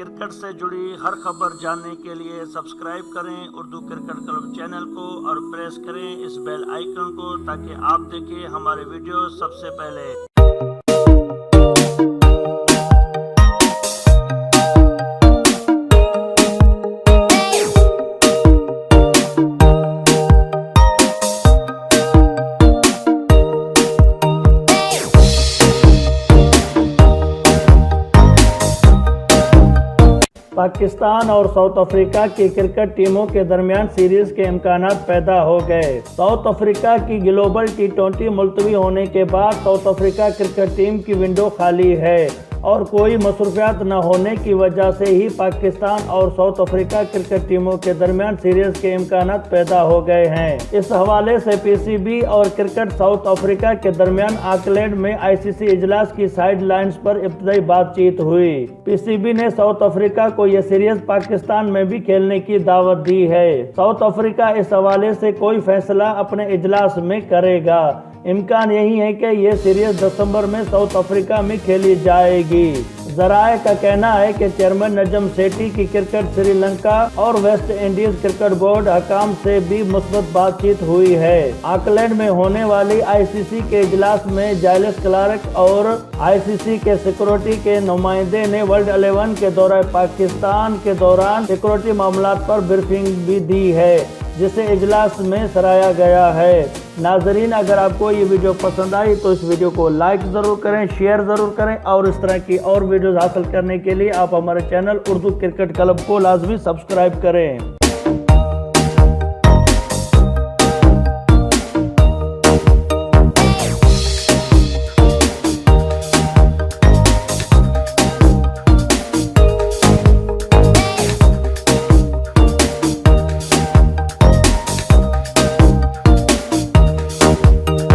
Cricket से जुड़ी हर खबर जानने के लिए सब्सक्राइब करें उर्दू क्रिकेट क्लब चैनल को और प्रेस करें इस बेल आइकन को ताकि आप देखें हमारे वीडियो सबसे पहले। पाकिस्तान और साउथ अफ्रीका की क्रिकेट टीमों के दरमियान सीरीज के इम्कानात पैदा हो गए। साउथ अफ्रीका की ग्लोबल टी20 मुलतवी होने के बाद साउथ अफ्रीका क्रिकेट टीम की विंडो खाली है और कोई मसरूफियात न होने की वजह से ही पाकिस्तान और साउथ अफ्रीका क्रिकेट टीमों के दरमियान सीरीज के इम्कानात पैदा हो गए हैं। इस हवाले से पीसीबी और क्रिकेट साउथ अफ्रीका के दरमियान ऑकलैंड में आईसीसी इजलास की साइड लाइन्स पर इब्तदाई बातचीत हुई। पीसीबी ने साउथ अफ्रीका को यह सीरीज पाकिस्तान में भी खेलने की दावत दी है। साउथ अफ्रीका इस हवाले से कोई फैसला अपने इजलास में करेगा। इम्कान यही है कि ये सीरीज दिसंबर में साउथ अफ्रीका में खेली जाएगी। जराए का कहना है कि चेयरमैन नजम सेठी की क्रिकेट श्रीलंका और West Indies cricket board Hakam से भी मुस्बत बातचीत हुई है। ऑकलैंड में होने वाली आईसीसी के इजलास में जाइलस क्लार्क और आईसीसी के सिक्योरिटी के नुमाइंदे ने वर्ल्ड 11 के दौरे पाकिस्तान के दौरान सिक्योरिटी मामलात पर ब्रीफिंग भी दी है, जिसे इजलास में सराहा गया है। नाजरीन, अगर आपको ये वीडियो पसंद आई तो इस वीडियो को लाइक ज़रूर करें, शेयर ज़रूर करें और इस तरह की और वीडियोस हासिल करने के लिए आप हमारे चैनल उर्दू क्रिकेट क्लब को लाजमी सब्सक्राइब करें।